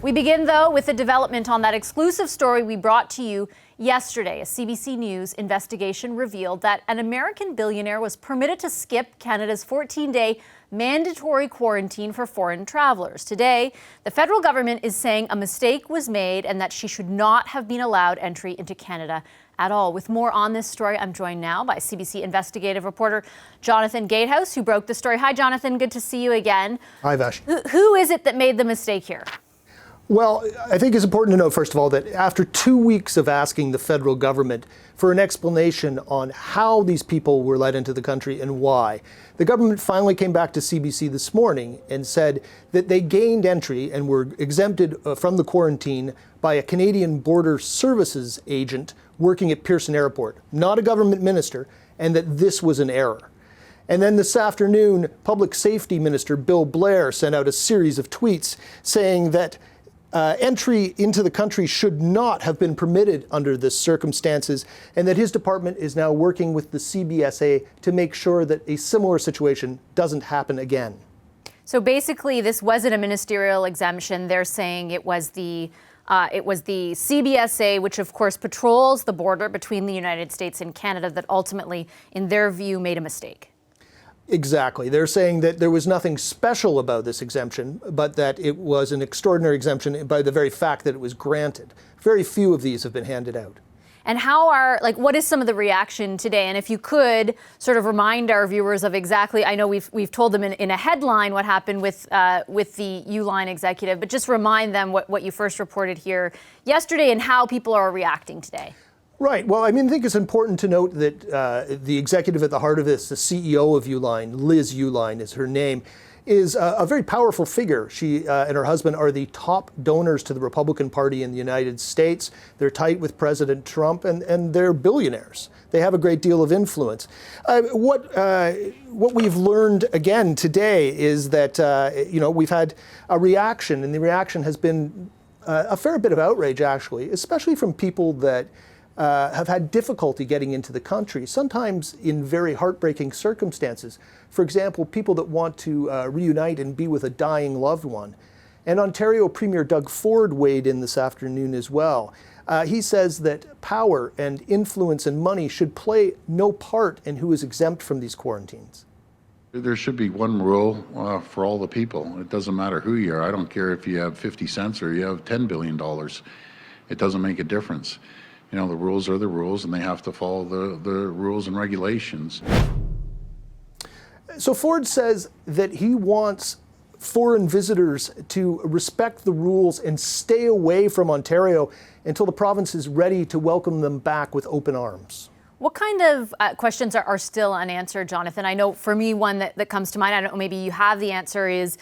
We begin, though, with a development on that exclusive story we brought to you yesterday. A CBC News investigation revealed that an American billionaire was permitted to skip Canada's 14-day mandatory quarantine for foreign travelers. Today, the federal government is saying a mistake was made and that she should not have been allowed entry into Canada at all. With more on this story, I'm joined now by CBC investigative reporter Jonathan Gatehouse, who broke the story. Hi, Jonathan. Good to see you again. Hi, Vash. Who is it that made the mistake here? Well, I think it's important to know, first of all, that after 2 weeks of asking the federal government for an explanation on how these people were let into the country and why, the government finally came back to CBC this morning and said that they gained entry and were exempted from the quarantine by a Canadian Border Services agent working at Pearson Airport, not a government minister, and that this was an error. And then this afternoon, Public Safety Minister Bill Blair sent out a series of tweets saying that entry into the country should not have been permitted under this circumstances, and that his department is now working with the CBSA to make sure that a similar situation doesn't happen again. So basically, this wasn't a ministerial exemption. They're saying it was the CBSA, which of course patrols the border between the United States and Canada, that ultimately, in their view, made a mistake. Exactly. They're saying that there was nothing special about this exemption, but that it was an extraordinary exemption by the very fact that it was granted. Very few of these have been handed out. And what is some of the reaction today? And if you could sort of remind our viewers of exactly, I know we've told them in a headline what happened with the Uline executive, but just remind them what you first reported here yesterday and how people are reacting today. Right. Well, I think it's important to note that the executive at the heart of this, the CEO of Uline, Liz Uline is her name, is a very powerful figure. She and her husband are the top donors to the Republican Party in the United States. They're tight with President Trump, and they're billionaires. They have a great deal of influence. What we've learned again today is that we've had a reaction, and the reaction has been a fair bit of outrage, actually, especially from people that have had difficulty getting into the country, sometimes in very heartbreaking circumstances. For example, people that want to reunite and be with a dying loved one. And Ontario Premier Doug Ford weighed in this afternoon as well. He says that power and influence and money should play no part in who is exempt from these quarantines. There should be one rule for all the people. It doesn't matter who you are. I don't care if you have 50 cents or you have $10 billion. It doesn't make a difference. The rules are the rules, and they have to follow the rules and regulations. So Ford says that he wants foreign visitors to respect the rules and stay away from Ontario until the province is ready to welcome them back with open arms. What kind of questions are still unanswered, Jonathan? I know for me, one that comes to mind, I don't know, maybe you have the answer, is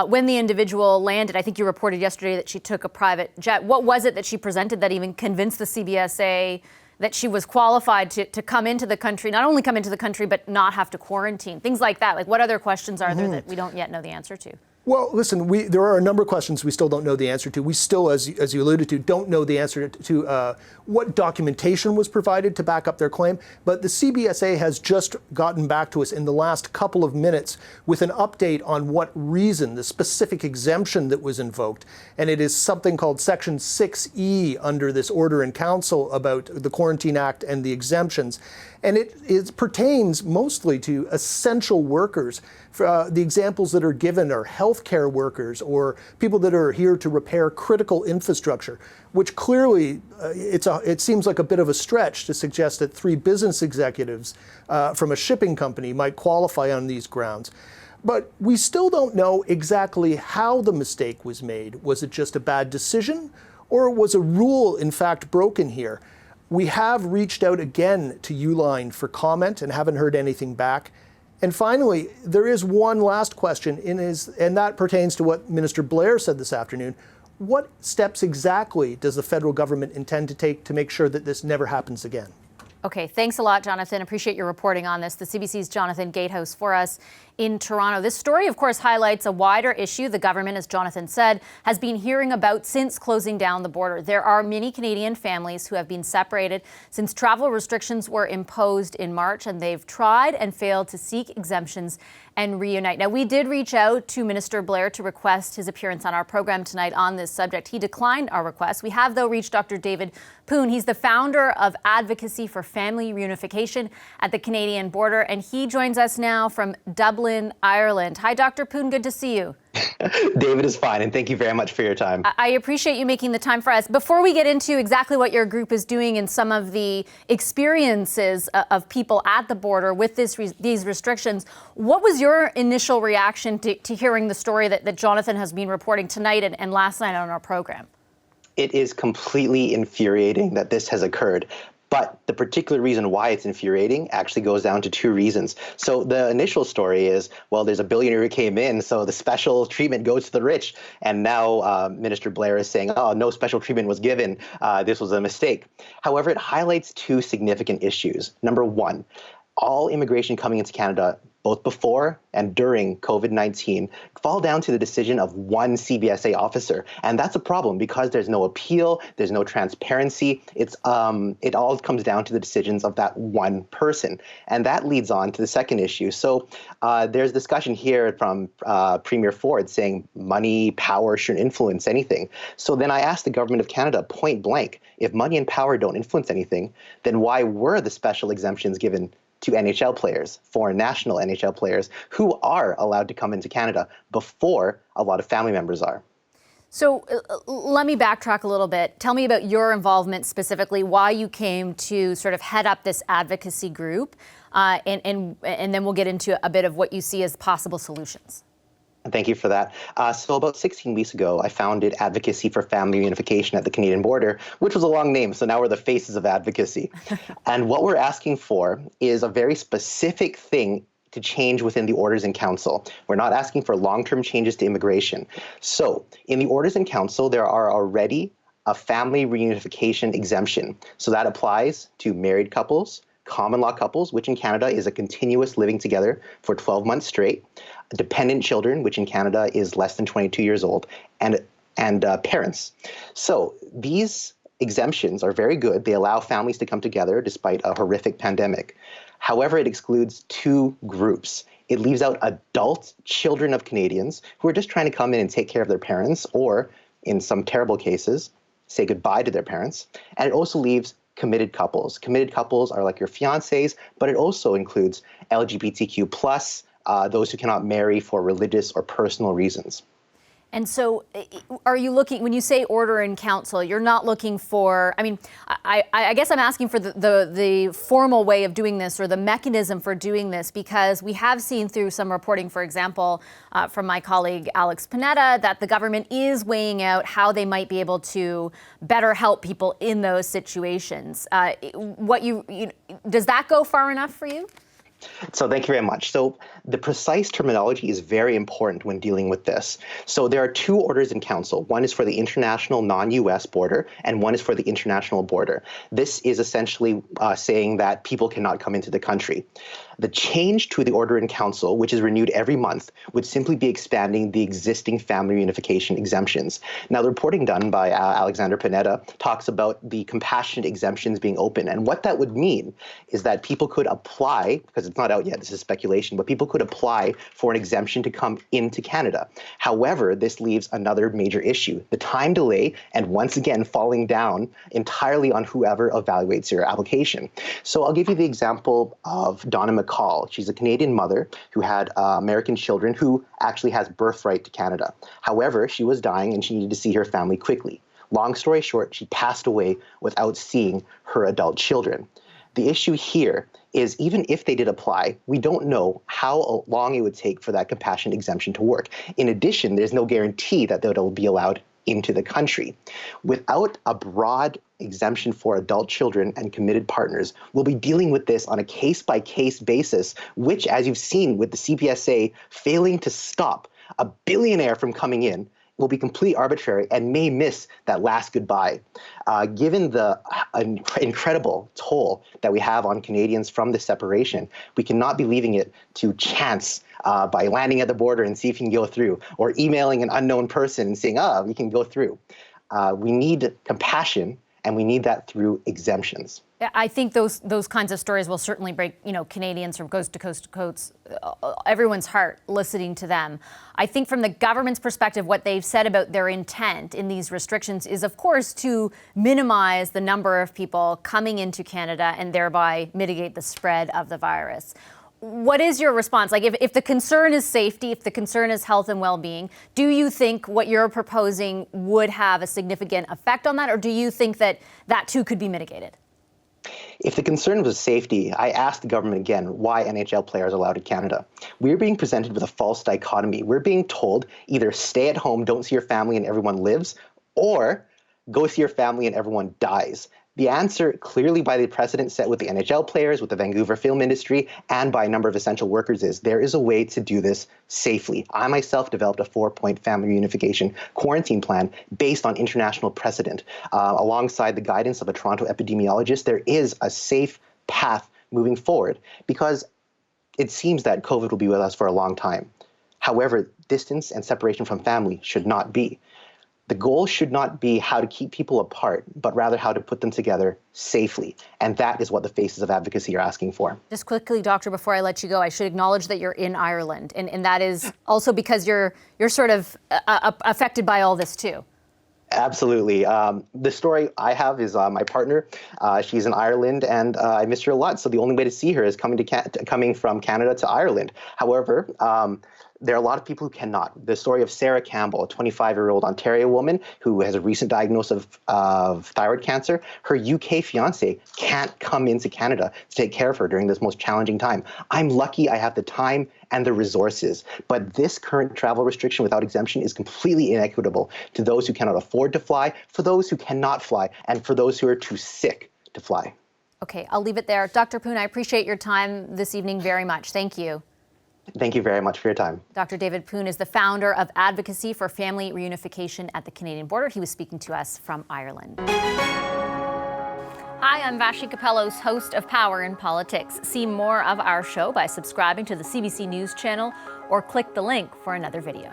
when the individual landed, I think you reported yesterday that she took a private jet. What was it that she presented that even convinced the CBSA that she was qualified to come into the country, not only come into the country, but not have to quarantine? Things like that. Like, what other questions are there that we don't yet know the answer to? Well, listen, there are a number of questions we still don't know the answer to. We still, as you alluded to, don't know the answer to what documentation was provided to back up their claim. But the CBSA has just gotten back to us in the last couple of minutes with an update on what reason, the specific exemption that was invoked. And it is something called Section 6E under this Order in Council about the Quarantine Act and the exemptions. And it pertains mostly to essential workers. The examples that are given are healthcare workers or people that are here to repair critical infrastructure, which clearly it seems like a bit of a stretch to suggest that 3 business executives from a shipping company might qualify on these grounds. But we still don't know exactly how the mistake was made. Was it just a bad decision, or was a rule in fact broken here? We have reached out again to Uline for comment and haven't heard anything back. And finally, there is one last question, and that pertains to what Minister Blair said this afternoon. What steps exactly does the federal government intend to take to make sure that this never happens again? Okay, thanks a lot, Jonathan. Appreciate your reporting on this. The CBC's Jonathan Gatehouse for us in Toronto. This story, of course, highlights a wider issue the government, as Jonathan said, has been hearing about since closing down the border. There are many Canadian families who have been separated since travel restrictions were imposed in March, and they've tried and failed to seek exemptions and reunite. Now, we did reach out to Minister Blair to request his appearance on our program tonight on this subject. He declined our request. We have, though, reached Dr. David Poon. He's the founder of Advocacy for Family Reunification at the Canadian border, and he joins us now from Dublin, Ireland. Hi, Dr. Poon. Good to see you. David is fine, and thank you very much for your time. I appreciate you making the time for us. Before we get into exactly what your group is doing and some of the experiences of people at the border with these restrictions, what was your initial reaction to hearing the story that Jonathan has been reporting tonight and last night on our program? It is completely infuriating that this has occurred. But the particular reason why it's infuriating actually goes down to two reasons. So the initial story is, well, there's a billionaire who came in, so the special treatment goes to the rich. And now Minister Blair is saying, oh, no special treatment was given. This was a mistake. However, it highlights two significant issues. Number one, all immigration coming into Canada, both before and during COVID-19, fall down to the decision of one CBSA officer. And that's a problem because there's no appeal, there's no transparency. It all comes down to the decisions of that one person. And that leads on to the second issue. So there's discussion here from Premier Ford saying money, power shouldn't influence anything. So then I asked the government of Canada point blank, if money and power don't influence anything, then why were the special exemptions given to NHL players, foreign national NHL players, who are allowed to come into Canada before a lot of family members are? So let me backtrack a little bit. Tell me about your involvement specifically, why you came to sort of head up this advocacy group, and then we'll get into a bit of what you see as possible solutions. Thank you for that. So about 16 weeks ago, I founded Advocacy for Family Reunification at the Canadian border, which was a long name. So now we're the faces of advocacy. And what we're asking for is a very specific thing to change within the Orders in Council. We're not asking for long-term changes to immigration. So in the Orders in Council, there are already a family reunification exemption. So that applies to married couples, common law couples, which in Canada is a continuous living together for 12 months straight, dependent children, which in Canada is less than 22 years old, and parents. So these exemptions are very good. They allow families to come together despite a horrific pandemic. However, it excludes two groups. It leaves out adult children of Canadians who are just trying to come in and take care of their parents, or in some terrible cases, say goodbye to their parents. And it also leaves committed couples. Committed couples are like your fiancés, but it also includes LGBTQ+, those who cannot marry for religious or personal reasons. And so are you looking, when you say order in council, you're not looking for, I mean, I guess I'm asking for the formal way of doing this or the mechanism for doing this, because we have seen through some reporting, for example, from my colleague Alex Panetta, that the government is weighing out how they might be able to better help people in those situations. Does that go far enough for you? So thank you very much. So the precise terminology is very important when dealing with this. So there are two orders in council. One is for the international non-US border, and one is for the international border. This is essentially saying that people cannot come into the country. The change to the order in council, which is renewed every month, would simply be expanding the existing family reunification exemptions. Now, the reporting done by Alexander Panetta talks about the compassionate exemptions being open. And what that would mean is that people could apply, because it's not out yet, this is speculation, but people could apply for an exemption to come into Canada. However, this leaves another major issue, the time delay, and once again, falling down entirely on whoever evaluates your application. So I'll give you the example of Donna McCall. She's a Canadian mother who had American children who actually has birthright to Canada. However, she was dying and she needed to see her family quickly. Long story short, she passed away without seeing her adult children. The issue here is even if they did apply, we don't know how long it would take for that compassionate exemption to work. In addition, there's no guarantee that they'll be allowed into the country. Without a broad exemption for adult children and committed partners, we'll be dealing with this on a case-by-case basis, which, as you've seen with the CBSA failing to stop a billionaire from coming in will be completely arbitrary and may miss that last goodbye. Given the incredible toll that we have on Canadians from this separation, we cannot be leaving it to chance by landing at the border and see if you can go through, or emailing an unknown person and saying, you can go through. We need compassion, and we need that through exemptions. I think those kinds of stories will certainly break, Canadians from coast to coast, everyone's heart listening to them. I think from the government's perspective, what they've said about their intent in these restrictions is, of course, to minimize the number of people coming into Canada and thereby mitigate the spread of the virus. What is your response? Like, if the concern is safety, if the concern is health and well-being, do you think what you're proposing would have a significant effect on that, or do you think that that too could be mitigated? If the concern was safety, I asked the government again why NHL players are allowed in Canada. We're being presented with a false dichotomy. We're being told either stay at home, don't see your family, and everyone lives, or go see your family and everyone dies. The answer, clearly by the precedent set with the NHL players, with the Vancouver film industry, and by a number of essential workers, is there is a way to do this safely. I myself developed a 4-point family reunification quarantine plan based on international precedent. Alongside the guidance of a Toronto epidemiologist, there is a safe path moving forward, because it seems that COVID will be with us for a long time. However, distance and separation from family should not be. The goal should not be how to keep people apart, but rather how to put them together safely. And that is what the faces of advocacy are asking for. Just quickly, Doctor, before I let you go, I should acknowledge that you're in Ireland. And that is also because you're sort of affected by all this too. Absolutely. The story I have is my partner. She's in Ireland, and I miss her a lot. So the only way to see her is coming from Canada to Ireland. However, there are a lot of people who cannot. The story of Sarah Campbell, a 25-year-old Ontario woman who has a recent diagnosis of thyroid cancer. Her UK fiancé can't come into Canada to take care of her during this most challenging time. I'm lucky I have the time and the resources, but this current travel restriction without exemption is completely inequitable to those who cannot afford to fly, for those who cannot fly, and for those who are too sick to fly. Okay, I'll leave it there. Dr. Poon, I appreciate your time this evening very much. Thank you. Thank you very much for your time. Dr. David Poon is the founder of Advocacy for Family Reunification at the Canadian border. He was speaking to us from Ireland. Hi, I'm Vashi Capellos, host of Power in Politics. See more of our show by subscribing to the CBC News channel or click the link for another video.